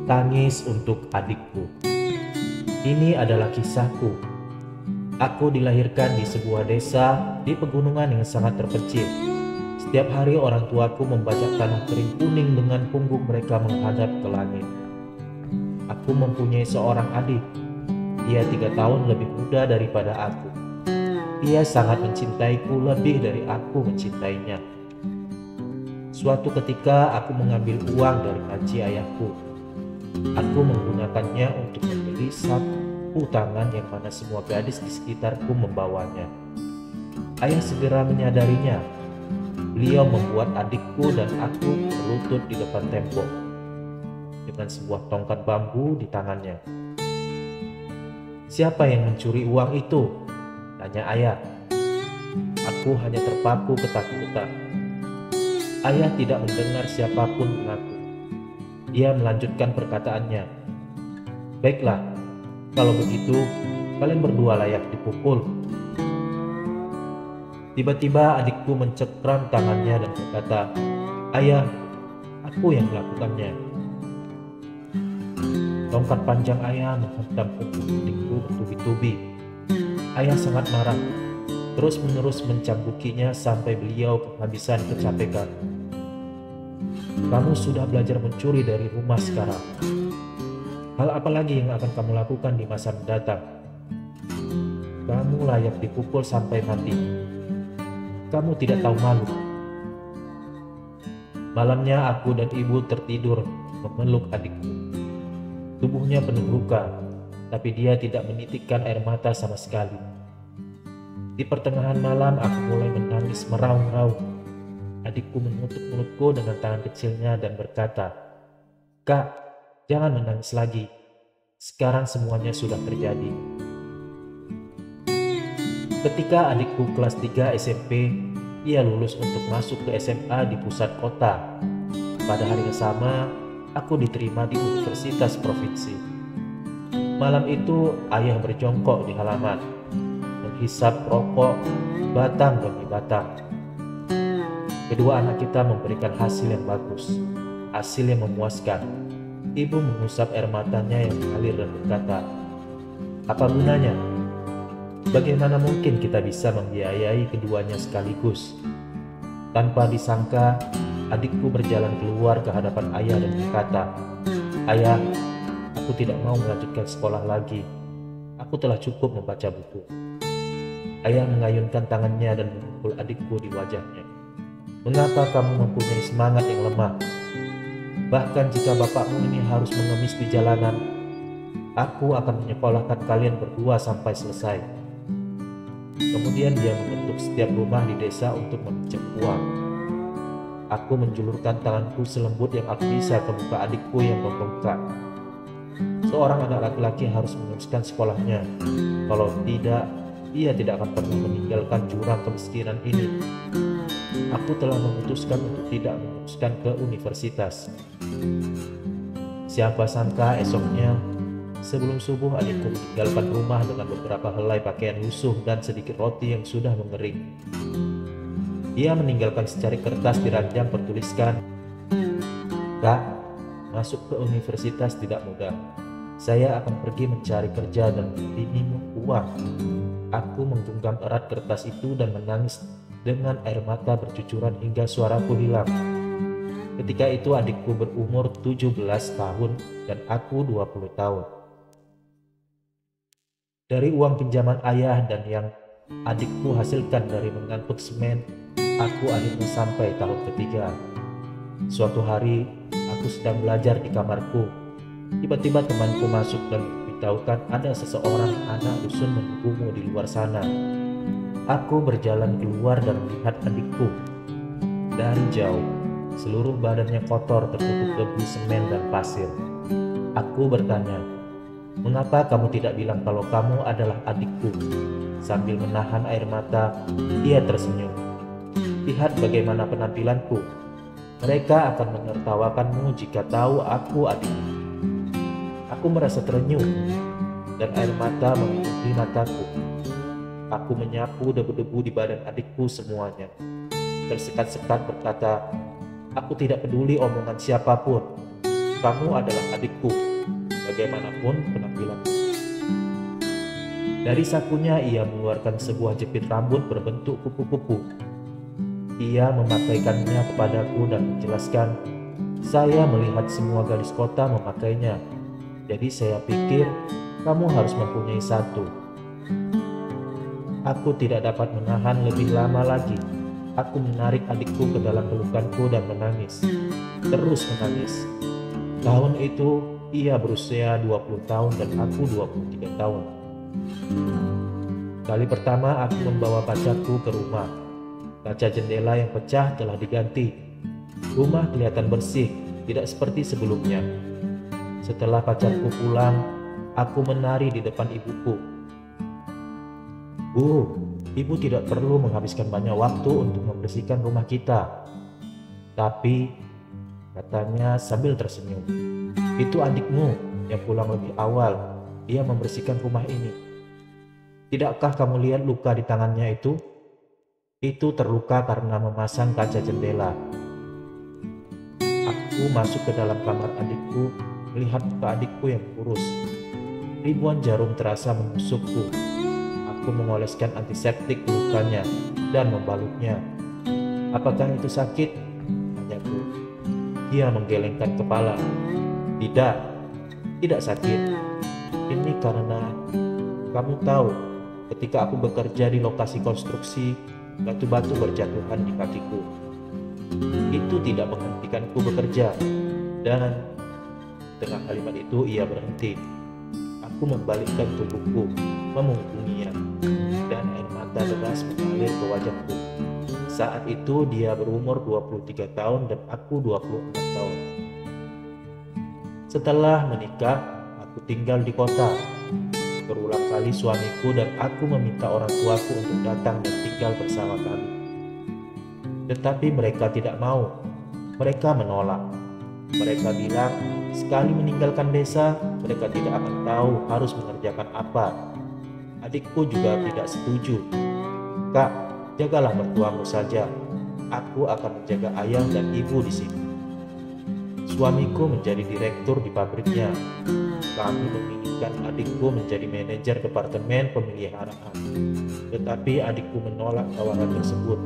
Tangis untuk adikku. Ini adalah kisahku. Aku dilahirkan di sebuah desa di pegunungan yang sangat terpencil. Setiap hari orang tuaku membajak tanah kering kuning dengan punggung mereka menghadap ke langit. Aku mempunyai seorang adik. Dia 3 tahun lebih muda daripada aku. Dia sangat mencintaiku lebih dari aku mencintainya. Suatu ketika aku mengambil uang dari panci ayahku. Aku menggunakannya untuk membeli sapu tangan yang mana semua gadis di sekitarku membawanya. Ayah segera menyadarinya. Beliau membuat adikku dan aku berlutut di depan tembok dengan sebuah tongkat bambu di tangannya. "Siapa yang mencuri uang itu?" tanya ayah. Aku hanya terpaku ketakutan. Ayah tidak mendengar siapapun mengaku. Dia melanjutkan perkataannya. "Baiklah, kalau begitu kalian berdua layak dipukul." Tiba-tiba adikku mencengkram tangannya dan berkata, "Ayah, aku yang melakukannya." Tongkat panjang ayah menghantam punggung adikku bertubi-tubi. Ayah sangat marah, terus-menerus mencambukinya sampai beliau kehabisan kecapekan. "Kamu sudah belajar mencuri dari rumah sekarang. Hal apa lagi yang akan kamu lakukan di masa mendatang? Kamu layak dipukul sampai mati. Kamu tidak tahu malu." Malamnya aku dan ibu tertidur memeluk adikku. Tubuhnya penuh luka, tapi dia tidak menitikkan air mata sama sekali. Di pertengahan malam aku mulai menangis meraung-raung. Adikku menutup mulutku dengan tangan kecilnya dan berkata, "Kak, jangan menangis lagi. Sekarang semuanya sudah terjadi." Ketika adikku kelas 3 SMP, ia lulus untuk masuk ke SMA di pusat kota. Pada hari yang sama, aku diterima di universitas provinsi. Malam itu, ayah berjongkok di halaman, menghisap rokok batang demi batang. Kedua anak kita memberikan hasil yang bagus, hasil yang memuaskan. Ibu mengusap air matanya yang mengalir dan berkata, "Apa gunanya? Bagaimana mungkin kita bisa membiayai keduanya sekaligus?" Tanpa disangka, adikku berjalan keluar ke hadapan ayah dan berkata, "Ayah, aku tidak mau melanjutkan sekolah lagi. Aku telah cukup membaca buku." Ayah mengayunkan tangannya dan memukul adikku di wajahnya. "Mengapa kamu mempunyai semangat yang lemah? Bahkan jika bapakmu ini harus mengemis di jalanan, aku akan menyekolahkan kalian berdua sampai selesai." Kemudian dia membentuk setiap rumah di desa untuk meminjam uang. Aku menjulurkan tanganku selembut yang aku bisa ke muka adikku yang membengkak. Seorang anak laki-laki harus meneruskan sekolahnya. Kalau tidak, ia tidak akan pernah meninggalkan jurang kemiskinan ini. Aku telah memutuskan untuk tidak meneruskan ke universitas. Siapa sangka esoknya, sebelum subuh adikku meninggalkan rumah dengan beberapa helai pakaian lusuh dan sedikit roti yang sudah mengering. Ia meninggalkan secari kertas di ranjang bertuliskan, "Kak, masuk ke universitas tidak mudah. Saya akan pergi mencari kerja dan memberimu uang." Aku menggenggam erat kertas itu dan menangis dengan air mata bercucuran hingga suaraku hilang. Ketika itu adikku berumur 17 tahun dan aku 20 tahun. Dari uang pinjaman ayah dan yang adikku hasilkan dari mengangkut semen, aku akhirnya sampai tahun ketiga. Suatu hari, aku sedang belajar di kamarku. Tiba-tiba temanku masuk dan memberitahukan ada seseorang anak dusun menunggumu di luar sana. Aku berjalan keluar dan melihat adikku. Dari jauh, seluruh badannya kotor tertutup debu semen dan pasir. Aku bertanya, "Mengapa kamu tidak bilang kalau kamu adalah adikku?" Sambil menahan air mata, ia tersenyum. "Lihat bagaimana penampilanku. Mereka akan menertawakanmu jika tahu aku adikmu." Aku merasa terenyuh dan air mata memenuhi mataku. Aku menyapu debu-debu di badan adikku semuanya. Tersekat-sekat berkata, "Aku tidak peduli omongan siapapun. Kamu adalah adikku, bagaimanapun penampilanmu. Dari sakunya ia mengeluarkan sebuah jepit rambut berbentuk kupu-kupu. Ia memakaikannya kepadaku dan menjelaskan, saya melihat semua gadis kota memakainya, jadi saya pikir kamu harus mempunyai satu. Aku tidak dapat menahan lebih lama lagi. Aku menarik adikku ke dalam pelukanku dan menangis, terus menangis. Tahun itu ia berusia 20 tahun dan aku 23 tahun. Kali pertama aku membawa pacarku ke rumah. Kaca jendela yang pecah telah diganti. Rumah kelihatan bersih, tidak seperti sebelumnya. Setelah pacarku pulang, aku menari di depan ibuku. Bu, ibu tidak perlu menghabiskan banyak waktu untuk membersihkan rumah kita. Tapi, katanya sambil tersenyum, itu adikmu yang pulang lebih awal. Dia membersihkan rumah ini. Tidakkah kamu lihat luka di tangannya itu? Itu terluka karena memasang kaca jendela. Aku masuk ke dalam kamar adikku, melihat muka adikku yang kurus. Ribuan jarum terasa menusukku. Aku mengoleskan antiseptik ke lukanya dan membalutnya. Apakah itu sakit? Tanyaku. Dia menggelengkan kepala. Tidak, tidak sakit. Ini karena kamu tahu, ketika aku bekerja di lokasi konstruksi, batu-batu berjatuhan di kakiku. Itu tidak menghentikanku bekerja. Dan tengah kalimat itu ia berhenti. Aku membalikkan tubuhku, memungkunginya, dan air mata deras mengalir ke wajahku. Saat itu dia berumur 23 tahun dan aku 24 tahun. Setelah menikah, aku tinggal di kota. Berulang kali suamiku dan aku meminta orang tuaku untuk datang dan tinggal bersama kami. Tetapi mereka tidak mau. Mereka menolak. Mereka bilang, sekali meninggalkan desa, mereka tidak akan tahu harus mengerjakan apa. Adikku juga tidak setuju. Kak, jagalah mertuamu saja. Aku akan menjaga ayah dan ibu di sini. Suamiku menjadi direktur di pabriknya. Kami menginginkan adikku menjadi manajer departemen pemeliharaan. Tetapi adikku menolak tawaran tersebut.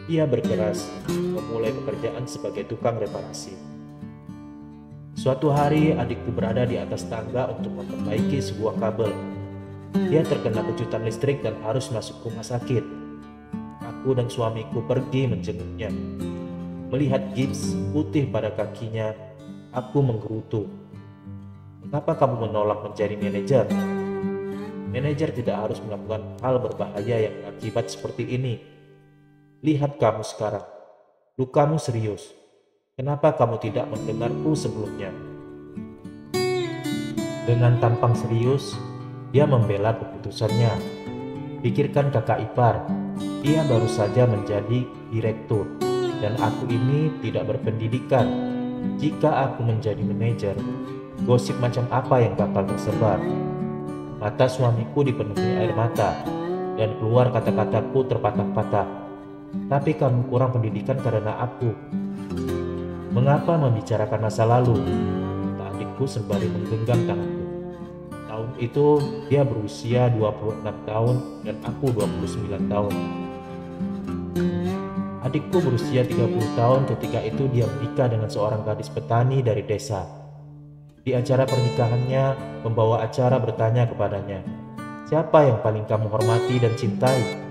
Ia berkeras memulai pekerjaan sebagai tukang reparasi. Suatu hari adikku berada di atas tangga untuk memperbaiki sebuah kabel. Dia terkena kejutan listrik dan harus masuk rumah sakit. Aku dan suamiku pergi menjenguknya. Melihat gips putih pada kakinya, aku menggerutu. Kenapa kamu menolak menjadi manajer? Manajer tidak harus melakukan hal berbahaya yang berakibat seperti ini. Lihat kamu sekarang, lukamu serius. Kenapa kamu tidak mendengarku sebelumnya? Dengan tampang serius, dia membela keputusannya. Pikirkan kakak ipar, dia baru saja menjadi direktur, dan aku ini tidak berpendidikan. Jika aku menjadi manajer, gosip macam apa yang bakal tersebar? Mata suamiku dipenuhi air mata, dan keluar kata-kataku terpatah-patah. Tapi kamu kurang pendidikan karena aku. Mengapa membicarakan masa lalu? Kata adikku sembari menggenggam tanganku. Tahun itu dia berusia 26 tahun dan aku 29 tahun. Adikku berusia 30 tahun ketika itu dia menikah dengan seorang gadis petani dari desa. Di acara pernikahannya, pembawa acara bertanya kepadanya, "Siapa yang paling kamu hormati dan cintai?"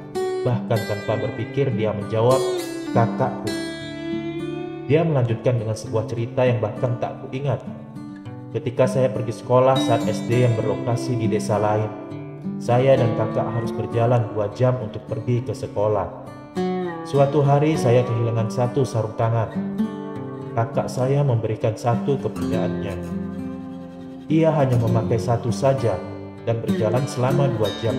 Bahkan tanpa berpikir dia menjawab, "Kakakku." Dia melanjutkan dengan sebuah cerita yang bahkan tak kuingat. Ketika saya pergi sekolah saat SD yang berlokasi di desa lain, saya dan kakak harus berjalan 2 jam untuk pergi ke sekolah. Suatu hari saya kehilangan satu sarung tangan. Kakak saya memberikan satu kepunyaannya. Ia hanya memakai satu saja dan berjalan selama 2 jam.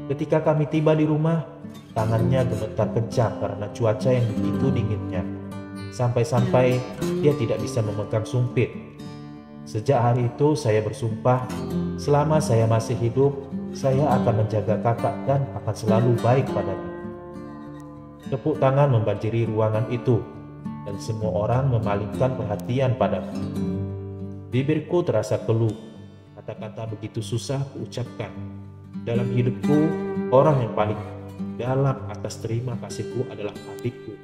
Ketika kami tiba di rumah, tangannya gemetar kencang karena cuaca yang begitu dinginnya. Sampai-sampai dia tidak bisa memegang sumpit. Sejak hari itu saya bersumpah, selama saya masih hidup, saya akan menjaga kakak dan akan selalu baik padanya. Tepuk tangan membanjiri ruangan itu, dan semua orang memalingkan perhatian padaku. Bibirku terasa keluh, kata-kata begitu susah kuucapkan. Dalam hidupku, orang yang paling dalam atas terima kasihku adalah adikku.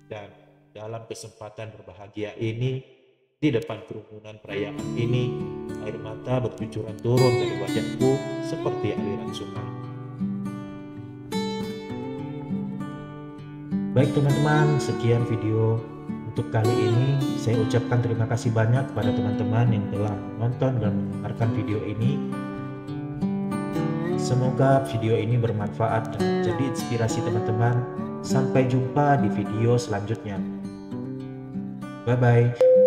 Dan dalam kesempatan berbahagia ini, di depan kerumunan perayaan ini, air mata bercucuran turun dari wajahku seperti aliran sungai. Baik teman-teman, sekian video untuk kali ini. Saya ucapkan terima kasih banyak kepada teman-teman yang telah menonton dan mendengarkan video ini. Semoga video ini bermanfaat dan jadi inspirasi teman-teman. Sampai jumpa di video selanjutnya. Bye-bye.